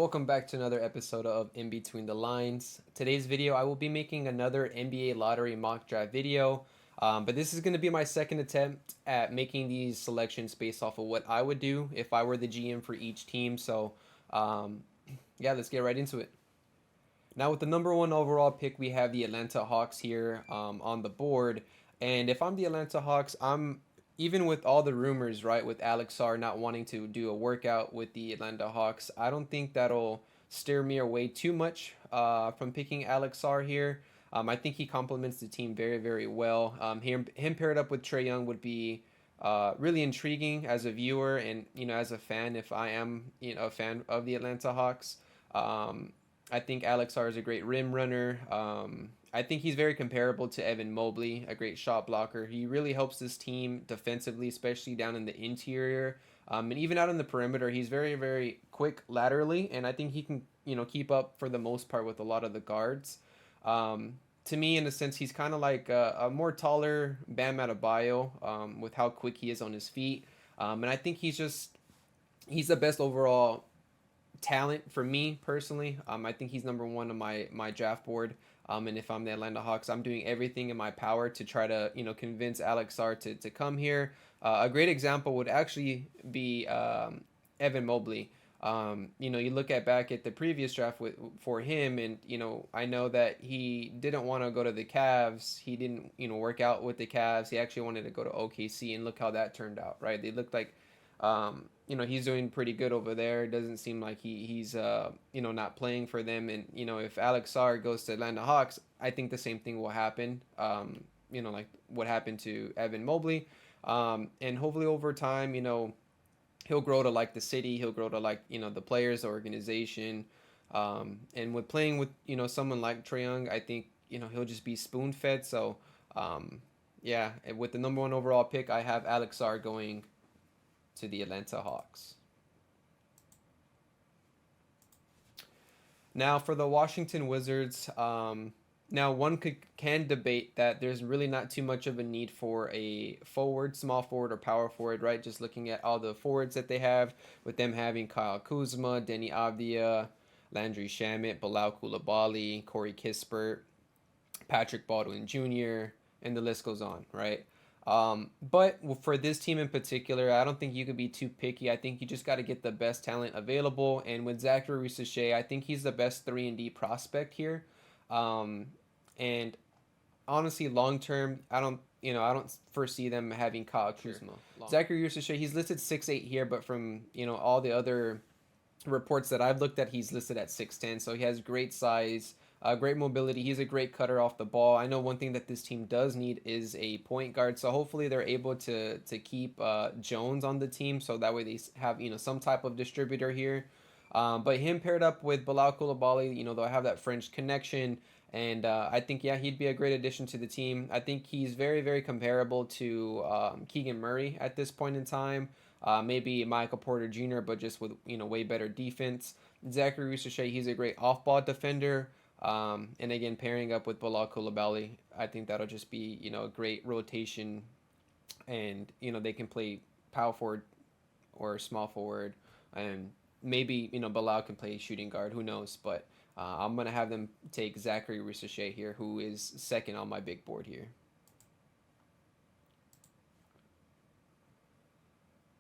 welcome back to another episode of In Between the Lines. Today's video, I will be making another NBA lottery mock draft video, but this is going to be my second attempt at making these selections based off of what I would do if I were the GM for each team. Um, yeah, let's get right into it. Now, with the number one overall pick, we have the Atlanta Hawks here on the board. And if I'm the Atlanta Hawks, I'm even with all the rumors, right, with Alex Sarr not wanting to do a workout with the Atlanta Hawks, I don't think that'll steer me away too much from picking Alex Sarr here. I think he complements the team very, very well. Him paired up with Trey Young would be really intriguing as a viewer and as a fan if I am a fan of the Atlanta Hawks. Um, I think Alex Sarr is a great rim runner. I think he's very comparable to Evan Mobley, a great shot blocker. He really helps this team defensively, especially down in the interior. And even out on the perimeter, he's very, very quick laterally, and I think he can, keep up for the most part with a lot of the guards. To me, in a sense, he's kind of like a more taller Bam Adebayo with how quick he is on his feet. And I think he's the best overall talent for me personally. I think he's number one on my draft board. And if I'm the Atlanta Hawks, I'm doing everything in my power to try to convince Alex Sarr to come here. A great example would actually be Evan Mobley. You look at back at the previous draft for him, and I know that he didn't want to go to the Cavs. He didn't work out with the Cavs. He actually wanted to go to OKC, and look how that turned out. Right? They looked like he's doing pretty good over there. It doesn't seem like he's not playing for them. And if Alex Sarr goes to Atlanta Hawks, I think the same thing will happen. Like what happened to Evan Mobley. And hopefully over time, he'll grow to like the city. He'll grow to like the players, the organization. And with playing with someone like Trae Young, I think he'll just be spoon fed. So yeah, with the number one overall pick, I have Alex Sarr going to the Atlanta Hawks. Now for the Washington Wizards, now one can debate that there's really not too much of a need for a forward, small forward, or power forward, right? Just looking at all the forwards that they have, with them having Kyle Kuzma, Denny Avdia, Landry Shamet, Bilal Coulibaly, Corey Kispert, Patrick Baldwin Jr., and the list goes on, right? But for this team in particular, I don't think you could be too picky. I think you just got to get the best talent available. And with Zachary Russachet, I think he's the best 3-and-D prospect here. Um, and honestly, long term, I don't foresee them having Kyle Kuzma. Sure. Zachary Russachet, he's listed 6'8" here, but from all the other reports that I've looked at, he's listed at 6'10", so he has great size, great mobility. He's a great cutter off the ball. I know one thing that this team does need is a point guard, so hopefully they're able to keep Jones on the team, so that way they have some type of distributor here. But him paired up with Bilal Coulibaly, they'll have that French connection. And I think, yeah, he'd be a great addition to the team. I think he's very, very comparable to Keegan Murray at this point in time. Maybe Michael Porter Jr., but just with way better defense. Zachary Russachet, he's a great off-ball defender. And again, pairing up with Bilal Coulibaly, I think that'll just be a great rotation. And they can play power forward or small forward, and maybe Bilal can play shooting guard. Who knows? But I'm gonna have them take Zachary Russachet here, who is second on my big board here.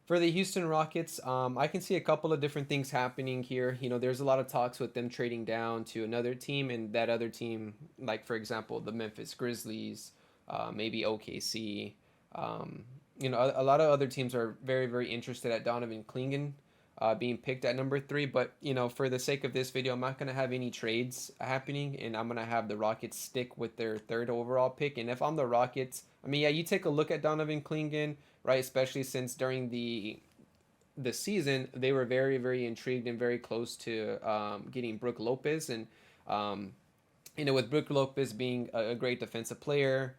For the Houston Rockets, I can see a couple of different things happening here. There's a lot of talks with them trading down to another team, and that other team, like for example, the Memphis Grizzlies, maybe OKC. A lot of other teams are very, very interested at Donovan Clingan being picked at number 3. But, for the sake of this video, I'm not going to have any trades happening, and I'm going to have the Rockets stick with their 3rd overall pick. And if I'm the Rockets, I mean, yeah, you take a look at Donovan Clingan, right? Especially since during the season, they were very, very intrigued and very close to getting Brook Lopez. And, with Brook Lopez being a great defensive player,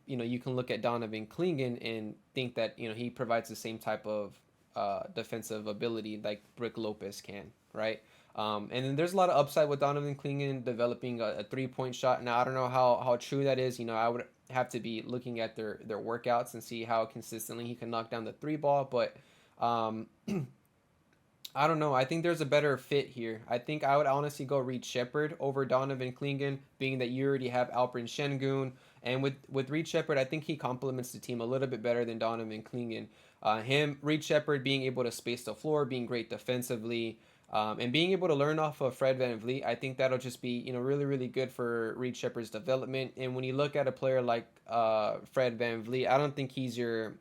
you can look at Donovan Clingan and think that, he provides the same type of defensive ability like Brook Lopez can, right? And then there's a lot of upside with Donovan Clingan developing a 3-point shot. Now, I don't know how true that is. I would have to be looking at their workouts and see how consistently he can knock down the 3 ball. But I don't know. I think there's a better fit here. I think I would honestly go Reed Shepard over Donovan Clingan, being that you already have Alperen Şengün. And with Reed Shepard, I think he complements the team a little bit better than Donovan Clingan. Reed Shepard being able to space the floor, being great defensively, and being able to learn off of Fred VanVleet, I think that'll just be really really good for Reed Shepard's development. And when you look at a player like Fred VanVleet, I don't think he's your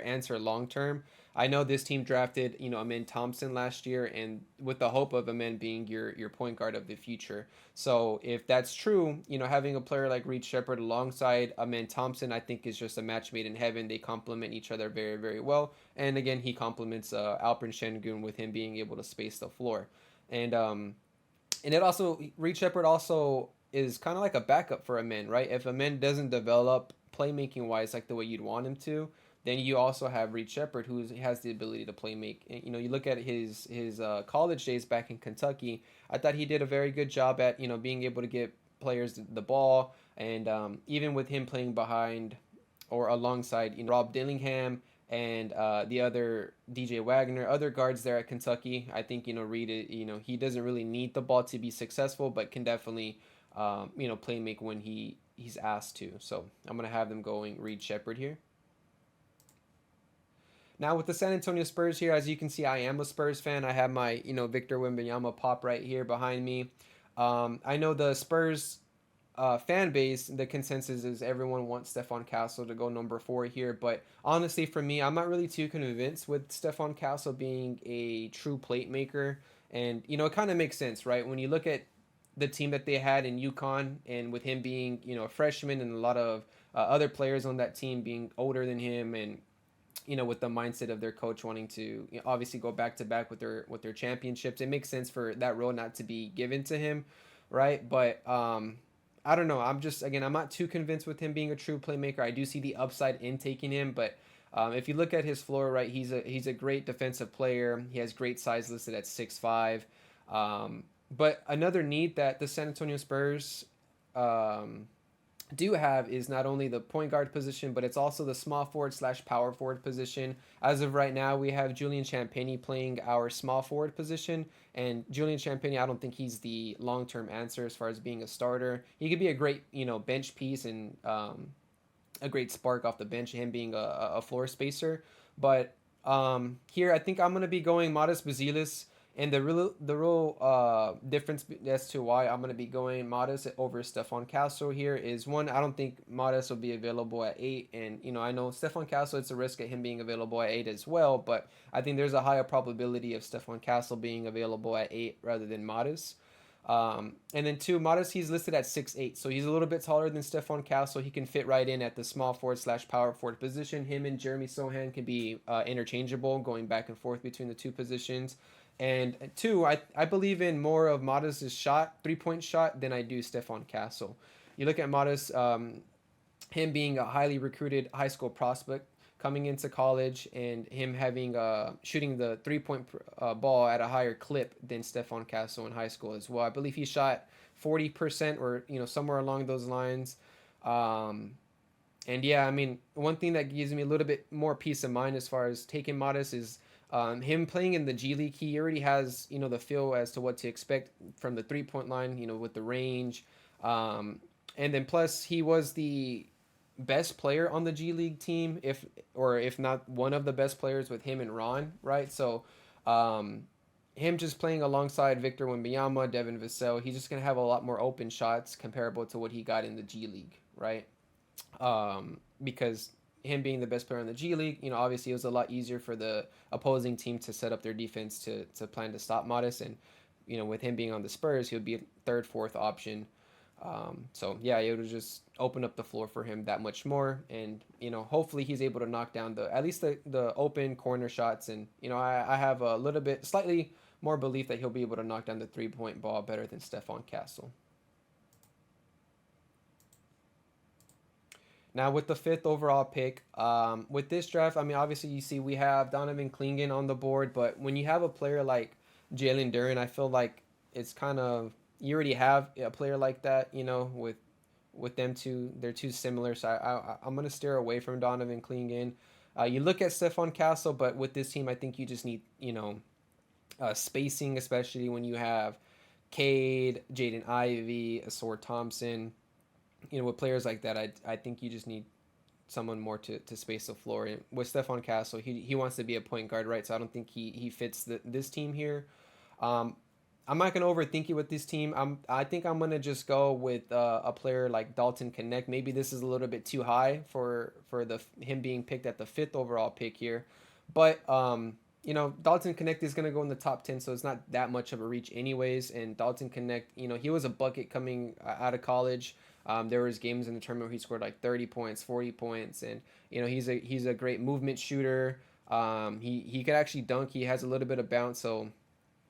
answer long term. I know this team drafted, Amin Thompson last year, and with the hope of Amin being your point guard of the future. So if that's true, having a player like Reed Shepard alongside Amin Thompson, I think is just a match made in heaven. They complement each other very, very well. And again, he complements Alperen Şengün with him being able to space the floor. And it also Reed Shepard also is kind of like a backup for Amin, right? If Amin doesn't develop playmaking wise like the way you'd want him to, then you also have Reed Shepard, who has the ability to play make. You look at his college days back in Kentucky. I thought he did a very good job at being able to get players the ball, and even with him playing behind or alongside Rob Dillingham and the other DJ Wagner, other guards there at Kentucky. I think Reed, he doesn't really need the ball to be successful, but can definitely play make when he's asked to. So I'm gonna have them going Reed Shepard here. Now with the San Antonio Spurs here, as you can see, I am a Spurs fan. I have my Victor Wembanyama pop right here behind me. I know the Spurs fan base, the consensus is everyone wants Stephon Castle to go number 4 here. But honestly, for me, I'm not really too convinced with Stephon Castle being a true plate maker. And it kind of makes sense, right? When you look at the team that they had in UConn, and with him being a freshman, and a lot of other players on that team being older than him, and with the mindset of their coach wanting to obviously go back to back with their championships, it makes sense for that role not to be given to him, right? But I don't know. I'm not too convinced with him being a true playmaker. I do see the upside in taking him, but if you look at his floor, right, he's a great defensive player. He has great size listed at 6'5". But another need that the San Antonio Spurs do have is not only the point guard position, but it's also the small forward / power forward position. As of right now, we have Julian Champagnie playing our small forward position, and Julian Champagnie, I don't think he's the long term answer as far as being a starter. He could be a great bench piece and a great spark off the bench, him being a floor spacer. But here, I think I'm gonna be going Modest Bazilis. And the real difference as to why I'm going to be going Modest over Stephon Castle here is, one, I don't think Modest will be available at 8. And, I know Stephon Castle, it's a risk at him being available at 8 as well. But I think there's a higher probability of Stephon Castle being available at 8 rather than Modest. And then 2, Modest, he's listed at 6'8". So he's a little bit taller than Stephon Castle. He can fit right in at the small forward / power forward position. Him and Jeremy Sohan can be interchangeable, going back and forth between the two positions. And 2, I believe in more of Modest's shot, 3-point shot, than I do Stephon Castle. You look at Modest, him being a highly recruited high school prospect coming into college, and him having shooting the 3-point ball at a higher clip than Stephon Castle in high school as well. I believe he shot 40% or somewhere along those lines. And yeah, I mean, one thing that gives me a little bit more peace of mind as far as taking Modest is him playing in the G League. He already has, the feel as to what to expect from the 3-point line, with the range. And then plus he was the best player on the G League team, if not one of the best players with him and Ron, right? So him just playing alongside Victor Wembanyama, Devin Vassell, he's just going to have a lot more open shots comparable to what he got in the G League, right? Because him being the best player in the G League, obviously it was a lot easier for the opposing team to set up their defense to plan to stop Modest. And, with him being on the Spurs, he would be a 3rd, 4th option. So yeah, it would just open up the floor for him that much more. And, hopefully he's able to knock down at least the open corner shots. And, I have a little bit, slightly more belief that he'll be able to knock down the 3-point ball better than Stephon Castle. Now with the 5th overall pick, with this draft, I mean, obviously you see we have Donovan Clingan on the board, but when you have a player like Jalen Duren, I feel like it's kind of, you already have a player like that, with them two, they're too similar. So I'm gonna steer away from Donovan Clingan. You look at Stephon Castle, but with this team, I think you just need, spacing, especially when you have Cade, Jaden Ivey, Asor Thompson. With players like that, I think you just need someone more to space the floor. And with Stephon Castle, he wants to be a point guard, right? So I don't think he fits this team here. Um, I'm not gonna overthink it with this team. I think I'm gonna just go with a player like Dalton Connect. Maybe this is a little bit too high for the him being picked at the fifth overall pick here, but Dalton Connect is gonna go in the top 10, so it's not that much of a reach anyways. And Dalton Connect, he was a bucket coming out of college. There was games in the tournament where he scored like 30 points, 40 points, and he's a great movement shooter. He could actually dunk. He has a little bit of bounce, so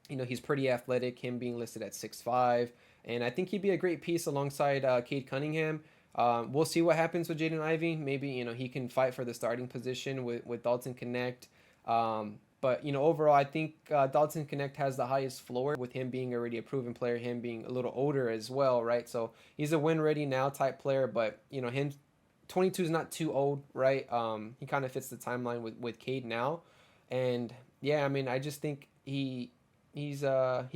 he's pretty athletic, him being listed at 6'5", and I think he'd be a great piece alongside Cade Cunningham. We'll see what happens with Jaden Ivey. Maybe he can fight for the starting position with Dalton Connect. But overall, I think Dalton Connect has the highest floor with him being already a proven player, him being a little older as well, right? So he's a win ready now type player, but him 22 is not too old, right? He kind of fits the timeline with Cade now, and yeah, I mean, I just think he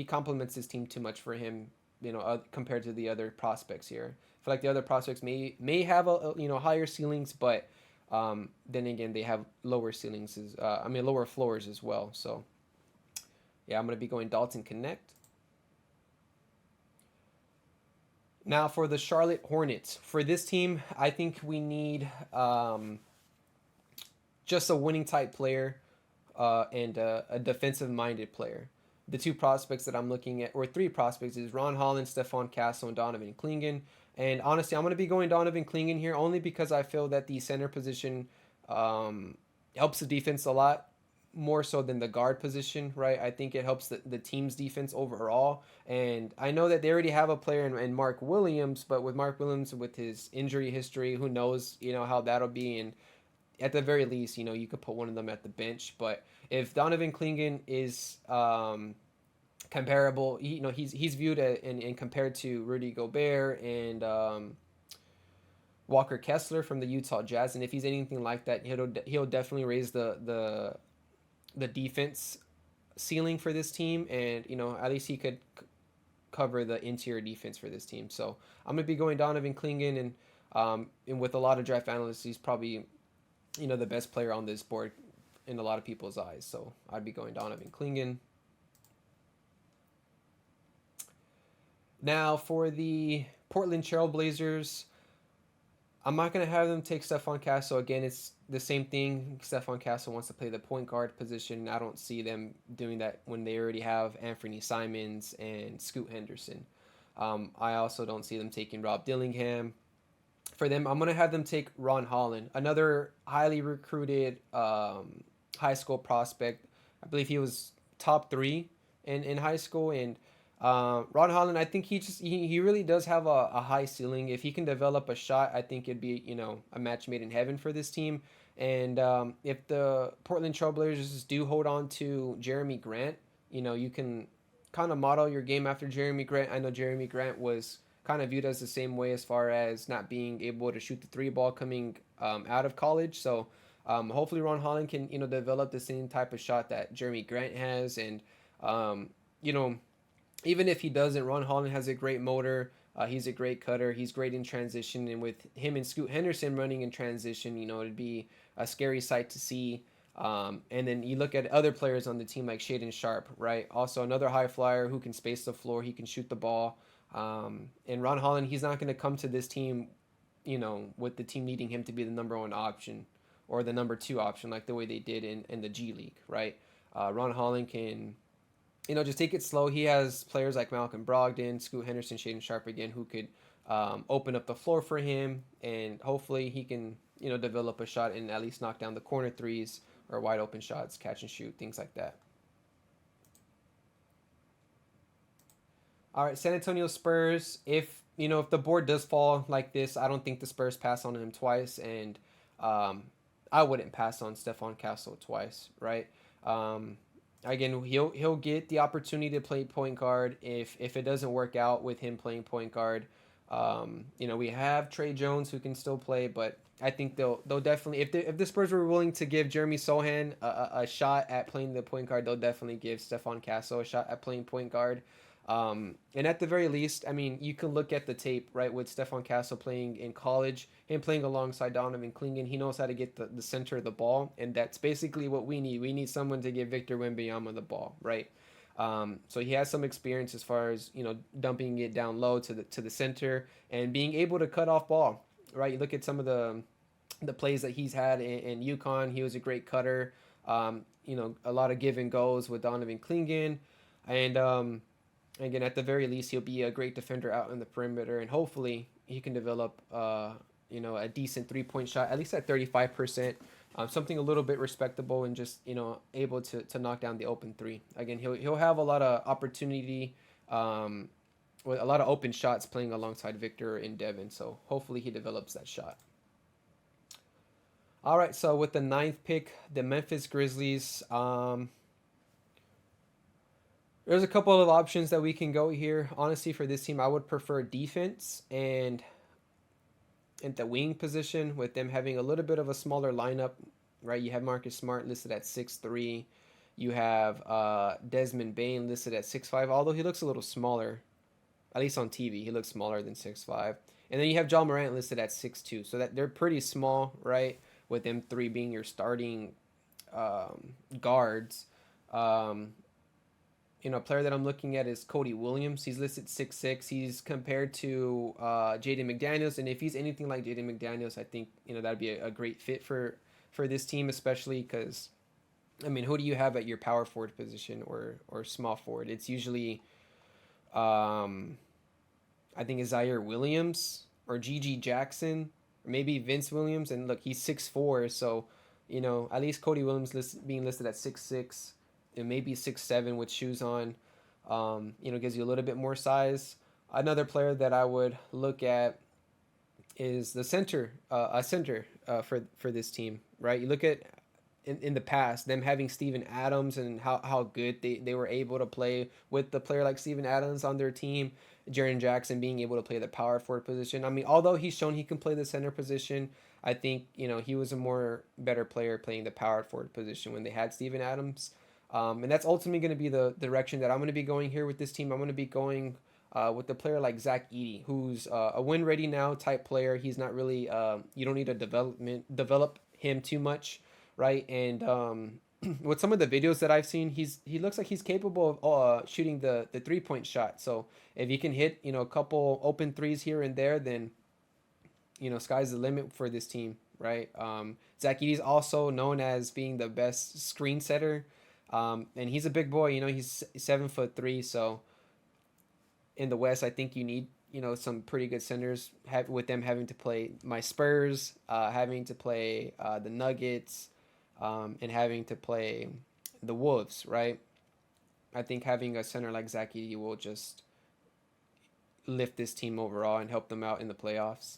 complements his team too much for him, compared to the other prospects here. I feel like the other prospects may have higher ceilings, but then again they have lower ceilings lower floors as well. So yeah, I'm gonna be going Dalton Connect. Now for the Charlotte Hornets, for this team, I think we need just a winning type player and a defensive minded player. The two prospects that I'm looking at, or three prospects, is Ron Holland, Stephon Castle, and Donovan Clingan. And honestly, I'm going to be going Donovan Clingan here only because I feel that the center position helps the defense a lot more so than the guard position, right? I think it helps the team's defense overall. And I know that they already have a player in Mark Williams, but with Mark Williams, with his injury history, who knows, how that'll be. And at the very least, you could put one of them at the bench. But if Donovan Clingan is comparable, he's viewed and compared to Rudy Gobert and Walker Kessler from the Utah Jazz, and if he's anything like that, he'll definitely raise the defense ceiling for this team, and at least he could cover the interior defense for this team. So I'm gonna be going Donovan Clingan, and with a lot of draft analysts, he's probably the best player on this board in a lot of people's eyes. So I'd be going Donovan Clingan. Now for the Portland Trailblazers, I'm not going to have them take Stephon Castle. Again, it's the same thing. Stephon Castle wants to play the point guard position. I don't see them doing that when they already have Anthony Simons and Scoot Henderson. I also don't see them taking Rob Dillingham. For them, I'm going to have them take Ron Holland, another highly recruited high school prospect. I believe he was top 3 in high school, and Ron Holland, I think he really does have a high ceiling. If he can develop a shot, I think it'd be a match made in heaven for this team. And if the Portland Trailblazers do hold on to Jeremy Grant, you can kind of model your game after Jeremy Grant. I know Jeremy Grant was kind of viewed as the same way as far as not being able to shoot the three ball coming out of college. So hopefully Ron Holland can develop the same type of shot that Jeremy Grant has, and even if he doesn't, Ron Holland has a great motor. He's a great cutter. He's great in transition. And with him and Scoot Henderson running in transition, it'd be a scary sight to see. And then you look at other players on the team like Shaden Sharp, right? Also another high flyer who can space the floor. He can shoot the ball. And Ron Holland, he's not going to come to this team, with the team needing him to be the number 1 option or the number 2 option like the way they did in the G League, right? Ron Holland can just take it slow. He has players like Malcolm Brogdon, Scoot Henderson, Shaden Sharp again, who could open up the floor for him, and hopefully he can, develop a shot and at least knock down the corner threes or wide open shots, catch and shoot, things like that. All right, San Antonio Spurs. If the board does fall like this, I don't think the Spurs pass on him twice, and I wouldn't pass on Stephon Castle twice, right? Again, he'll get the opportunity to play point guard if it doesn't work out with him playing point guard. We have Trey Jones who can still play, but I think they'll definitely, if the Spurs were willing to give Jeremy Sohan a shot at playing the point guard, they'll definitely give Stephon Castle a shot at playing point guard. And at the very least, I mean, you can look at the tape, right, with Stephon Castle playing in college and playing alongside Donovan Clingan. He knows how to get the center of the ball, and that's basically what we need. We need someone to give Victor Wembanyama the ball, right? So he has some experience as far as dumping it down low to the center and being able to cut off ball. Right, you look at some of the plays that he's had in UConn. He was a great cutter. A lot of give and goes with Donovan Clingan, and again, at the very least, he'll be a great defender out in the perimeter, and hopefully he can develop a decent 3-point shot, at least at 35%. Something a little bit respectable and just able to knock down the open three. Again, he'll have a lot of opportunity, with a lot of open shots playing alongside Victor and Devin. So hopefully he develops that shot. All right, so with the ninth pick, the Memphis Grizzlies. There's a couple of options that we can go here. Honestly, for this team, I would prefer defense and in the wing position with them having a little bit of a smaller lineup, right? You have Marcus Smart listed at 6'3". You have Desmond Bane listed at 6'5", although he looks a little smaller. At least on TV, he looks smaller than 6'5". And then you have John Morant listed at 6'2". So that they're pretty small, right? With them three being your starting guards. A player that I'm looking at is Cody Williams. He's listed 6'6". He's compared to Jaden McDaniels, and if he's anything like Jaden McDaniels, I think that'd be a great fit for this team, especially because, I mean, who do you have at your power forward position or small forward? It's usually, I think, Zaire Williams or Gigi Jackson, or maybe Vince Williams. And look, he's 6'4", so at least Cody Williams being listed at 6'6". And maybe 6'7" with shoes on, gives you a little bit more size. Another player that I would look at is the center, for this team, right? You look at in the past them having Steven Adams and how good they were able to play with the player like Steven Adams on their team. Jaren Jackson being able to play the power forward position. I mean, although he's shown he can play the center position, I think he was a more better player playing the power forward position when they had Steven Adams. And that's ultimately going to be the direction that I'm going to be going here with this team. I'm going to be going with a player like Zach Edey, who's a win ready now type player. He's not really you don't need to develop him too much, right? And with some of the videos that I've seen, he looks like he's capable of shooting the 3-point shot. So if he can hit a couple open threes here and there, then sky's the limit for this team, right? Zach Edey's also known as being the best screen setter. And he's a big boy, he's 7'3". So in the West, I think you need, some pretty good centers with them having to play my Spurs, having to play the Nuggets, and having to play the Wolves, right? I think having a center like Zach Edey will just lift this team overall and help them out in the playoffs.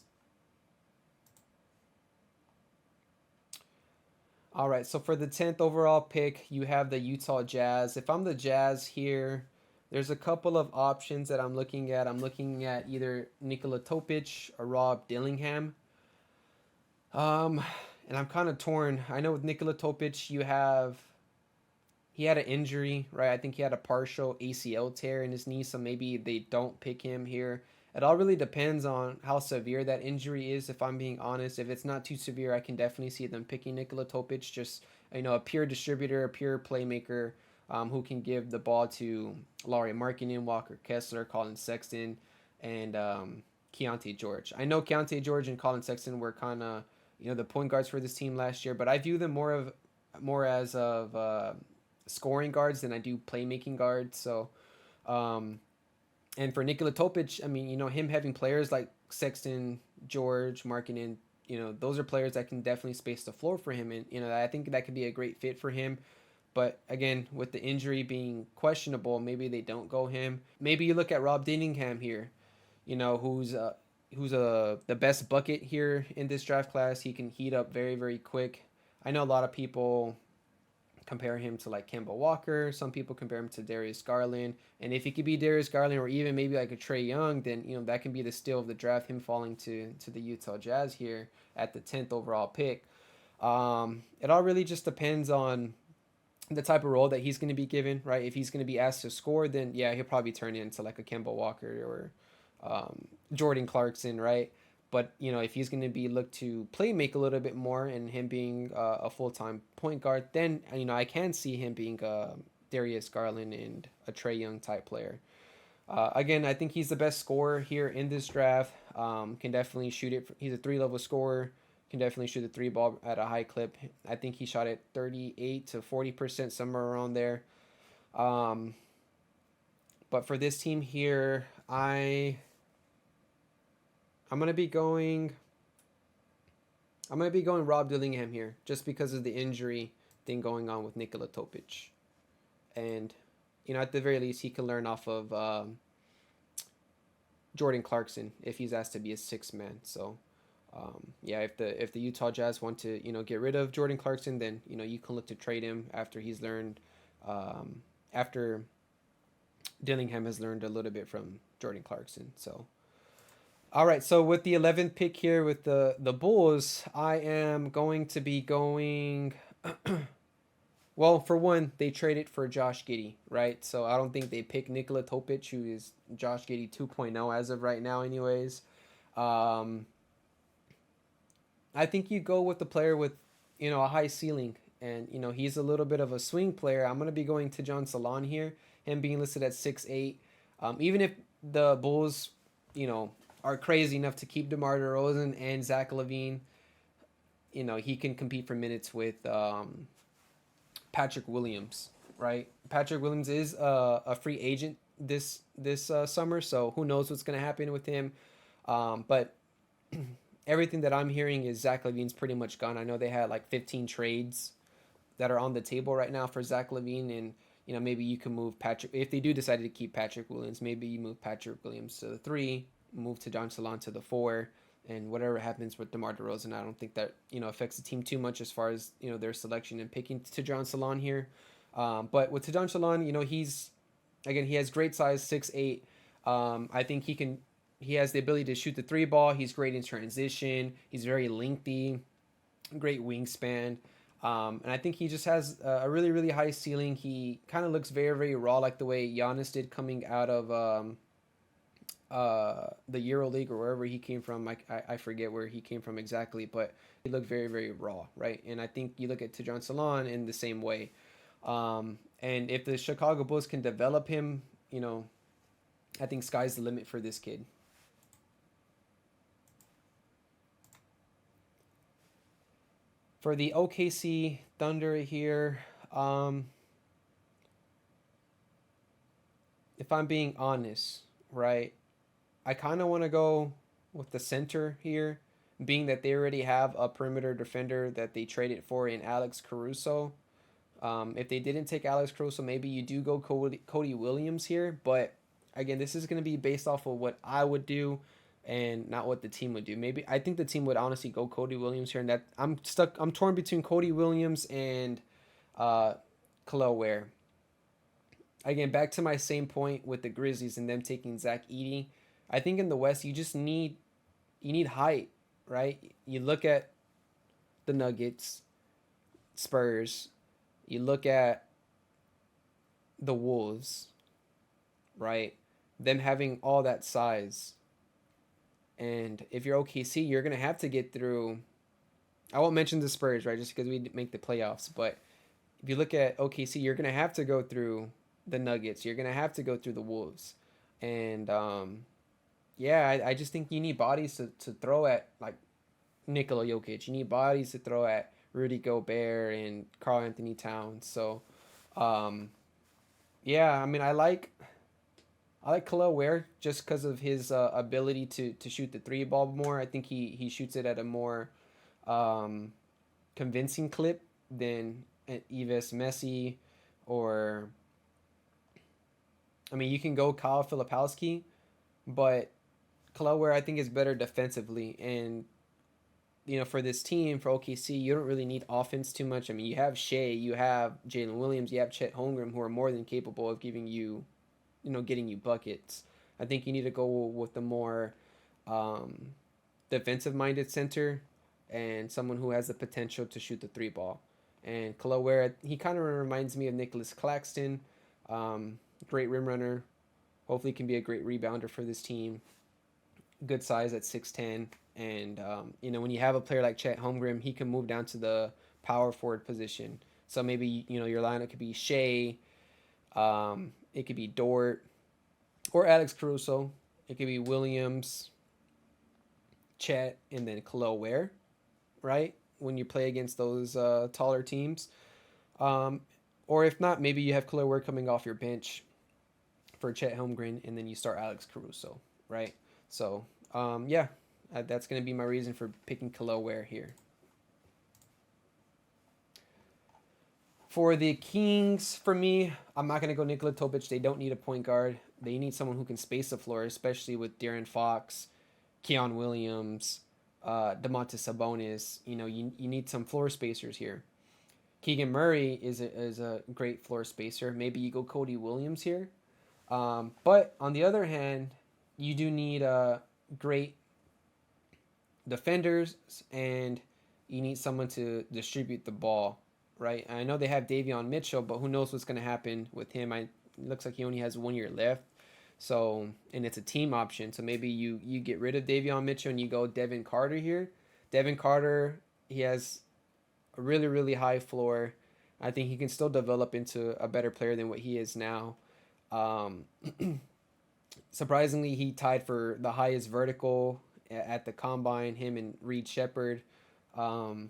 All right, so for the 10th overall pick, you have the Utah Jazz. If I'm the Jazz here, there's a couple of options that I'm looking at. I'm looking at either Nikola Topic or Rob Dillingham. And I'm kind of torn. I know with Nikola Topic, he had an injury, right? I think he had a partial ACL tear in his knee, so maybe they don't pick him here. It all really depends on how severe that injury is, if I'm being honest. If it's not too severe, I can definitely see them picking Nikola Topic, just a pure distributor, a pure playmaker, who can give the ball to Lauri Markkanen, Walker Kessler, Colin Sexton, and Keontae George. I know Keontae George and Colin Sexton were kind of the point guards for this team last year, but I view them more as scoring guards than I do playmaking guards. So. And for Nikola Topic, I mean, him having players like Sexton, George, Markkanen, those are players that can definitely space the floor for him. And, I think that could be a great fit for him. But again, with the injury being questionable, maybe they don't go him. Maybe you look at Rob Dillingham here, who's the best bucket here in this draft class. He can heat up very, very quick. I know a lot of people compare him to like Kemba Walker. Some people compare him to Darius Garland. And if he could be Darius Garland or even maybe like a Trae Young, then that can be the steal of the draft. Him falling to the Utah Jazz here at the 10th overall pick. It all really just depends on the type of role that he's going to be given, right? If he's going to be asked to score, then yeah, he'll probably turn into like a Kemba Walker or Jordan Clarkson, right? But if he's going to be looked to play make a little bit more, and him being a full time point guard, then I can see him being Darius Garland and a Trae Young type player. Again, I think he's the best scorer here in this draft. Can definitely shoot it. He's a 3 level scorer. Can definitely shoot the 3 ball at a high clip. I think he shot it 38 to 40%, somewhere around there. Um, but for this team here, I'm gonna be going. I'm gonna be going Rob Dillingham here, just because of the injury thing going on with Nikola Topic, and at the very least, he can learn off of Jordan Clarkson if he's asked to be a 6 man. So, yeah, if the Utah Jazz want to get rid of Jordan Clarkson, then you can look to trade him after he's learned, after Dillingham has learned a little bit from Jordan Clarkson. So. All right, so with the 11th pick here with the Bulls, I am going to be going. Well, for one, they traded for Josh Giddey, right? So I don't think they picked Nikola Topic, who is Josh Giddey 2.0 as of right now, anyways. Um, I think you go with the player with a high ceiling, and he's a little bit of a swing player. I'm gonna be going to John Salon here, him being listed at 6'8". Even if the Bulls, are crazy enough to keep DeMar DeRozan and Zach LaVine, he can compete for minutes with Patrick Williams, right? Patrick Williams is a free agent this summer, so who knows what's going to happen with him. But everything that I'm hearing is Zach LaVine's pretty much gone. I know they had like 15 trades that are on the table right now for Zach LaVine, and maybe you can move Patrick if they do decide to keep Patrick Williams. Maybe you move Patrick Williams to the 3, move to John Salon to the 4, and whatever happens with DeMar DeRozan, I don't think that affects the team too much as far as their selection and picking to John Salon here. But with John Salon, he has great size, 6'8". I think he has the ability to shoot the 3 ball. He's great in transition. He's very lengthy, great wingspan. And I think he just has a really, really high ceiling. He kind of looks very, very raw, like the way Giannis did coming out of the EuroLeague or wherever he came from. I forget where he came from exactly, but he looked very, very raw, right? And I think you look at Tejan Salon in the same way. And if the Chicago Bulls can develop him, I think sky's the limit for this kid. For the OKC Thunder here, if I'm being honest, right, I kind of want to go with the center here, being that they already have a perimeter defender that they traded for in Alex Caruso. If they didn't take Alex Caruso, maybe you do go Cody Williams here. But again, this is going to be based off of what I would do and not what the team would do. Maybe I think the team would honestly go Cody Williams here, and that I'm torn between Cody Williams and Khalil Ware. Again, back to my same point with the Grizzlies and them taking Zach Edey. I think in the West you just need height, right? You look at the Nuggets, Spurs, you look at the Wolves, right? Them having all that size. And if you're OKC, you're going to have to get through. I won't mention the Spurs, right? Just because we make the playoffs. But if you look at OKC, you're going to have to go through the Nuggets. You're going to have to go through the Wolves. And, yeah, I just think you need bodies to throw at, like, Nikola Jokic. You need bodies to throw at Rudy Gobert and Karl Anthony Towns. So, yeah, I mean, I like Khalil Ware just because of his ability to shoot the 3 ball more. I think he shoots it at a more convincing clip than Yves Messi, or I mean, you can go Kyle Filipowski, but Khalil Ware I think is better defensively, and for this team, for OKC, you don't really need offense too much. I mean, you have Shea, you have Jalen Williams, you have Chet Holmgren, who are more than capable of giving you, getting you buckets. I think you need to go with the more defensive-minded center and someone who has the potential to shoot the three ball. And Keloware, Ware, he kind of reminds me of Nicholas Claxton. Great rim runner. Hopefully can be a great rebounder for this team. Good size at 6'10". And, when you have a player like Chet Holmgren, he can move down to the power forward position. So maybe, your lineup could be Shea. It could be Dort or Alex Caruso. It could be Williams, Chet, and then Keloware, Ware, right? When you play against those taller teams. Or if not, maybe you have Keloware Ware coming off your bench for Chet Holmgren, and then you start Alex Caruso, right? So, that's going to be my reason for picking Keloware Ware here. For the Kings, for me, I'm not going to go Nikola Topic. They don't need a point guard. They need someone who can space the floor, especially with De'Aaron Fox, Keon Williams, Domantas Sabonis. You need some floor spacers here. Keegan Murray is a great floor spacer. Maybe you go Cody Williams here. But on the other hand, you do need great defenders, and you need someone to distribute the ball, right? I know they have Davion Mitchell, but who knows what's going to happen with him. It looks like he only has 1 year left. So, and it's a team option. So maybe you get rid of Davion Mitchell and you go Devin Carter here. Devin Carter, he has a really, really high floor. I think he can still develop into a better player than what he is now. Surprisingly, he tied for the highest vertical at the combine, him and Reed Shepherd.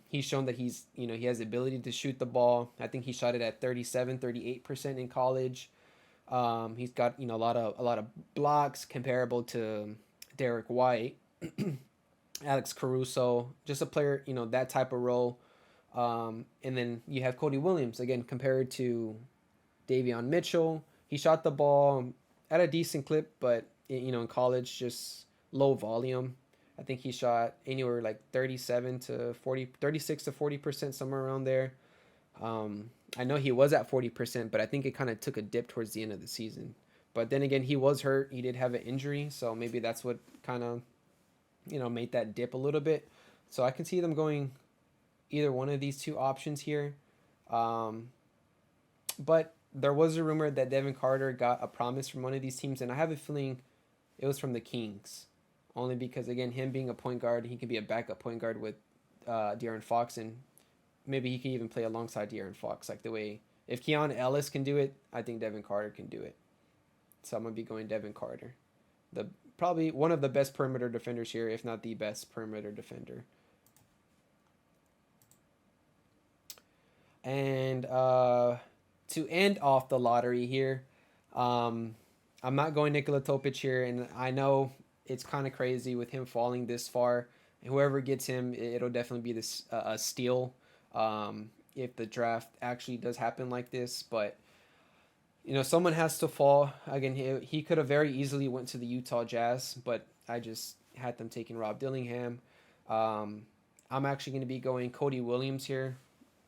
He's shown that he has the ability to shoot the ball. I think he shot it at 38% in college. He's got a lot of blocks comparable to Derek White, Alex Caruso, just a player that type of role. And then you have Cody Williams again compared to Davion Mitchell. He shot the ball at a decent clip, but in college just low volume. I think he shot anywhere like 36 to 40%, somewhere around there. I know he was at 40%, but I think it kind of took a dip towards the end of the season. But then again, he was hurt. He did have an injury, so maybe that's what kind of, made that dip a little bit. So I can see them going either one of these two options here. But there was a rumor that Devin Carter got a promise from one of these teams, and I have a feeling it was from the Kings. Only because, again, him being a point guard, he can be a backup point guard with De'Aaron Fox, and maybe he can even play alongside De'Aaron Fox, like the way if Keon Ellis can do it, I think Devin Carter can do it. So I'm gonna be going Devin Carter, probably one of the best perimeter defenders here, if not the best perimeter defender. And to end off the lottery here, I'm not going Nikola Topic here, and I know it's kind of crazy with him falling this far. Whoever gets him, it'll definitely be a steal. If the draft actually does happen like this, but someone has to fall. Again, he could have very easily went to the Utah Jazz, but I just had them taking Rob Dillingham. I'm actually going to be going Cody Williams here.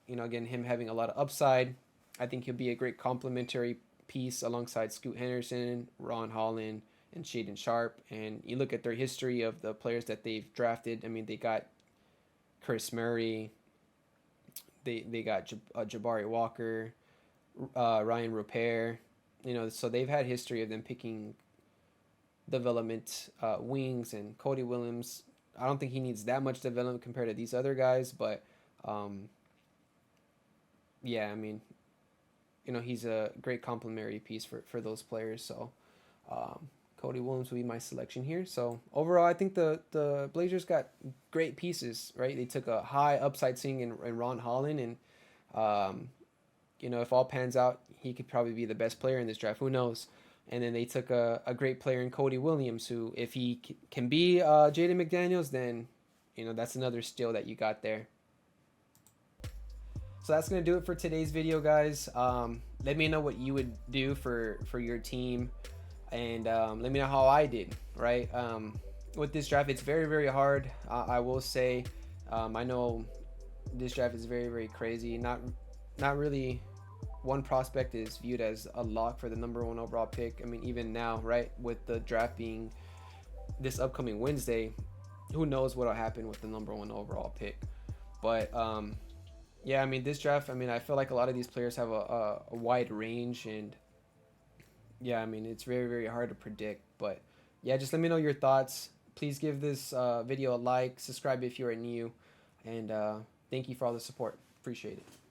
Again, him having a lot of upside. I think he'll be a great complementary piece alongside Scoot Henderson, Ron Holland, and Shaedon Sharpe. And you look at their history of the players that they've drafted. I mean, they got Chris Murray. They got Jabari Walker, Ryan Rupert. So they've had history of them picking development wings, and Cody Williams, I don't think he needs that much development compared to these other guys, but yeah, I mean, he's a great complementary piece for those players. So Cody Williams will be my selection here. So overall, I think the Blazers got great pieces, right? They took a high upside swing in Ron Holland, and if all pans out, he could probably be the best player in this draft. Who knows? And then they took a great player in Cody Williams, who, if he can be Jaden McDaniels, then that's another steal that you got there. So that's going to do it for today's video, guys. Let me know what you would do for your team, and let me know how I did, right? With this draft, it's very, very hard. I will say I know this draft is very, very crazy. Not really one prospect is viewed as a lock for the number one overall pick. I mean, even now, right, with the draft being this upcoming Wednesday, who knows what'll happen with the number one overall pick. But yeah, I mean, this draft, I mean, I feel like a lot of these players have a wide range, and yeah, I mean, it's very, very hard to predict. But yeah, just let me know your thoughts. Please give this video a like, subscribe if you are new, and thank you for all the support. Appreciate it.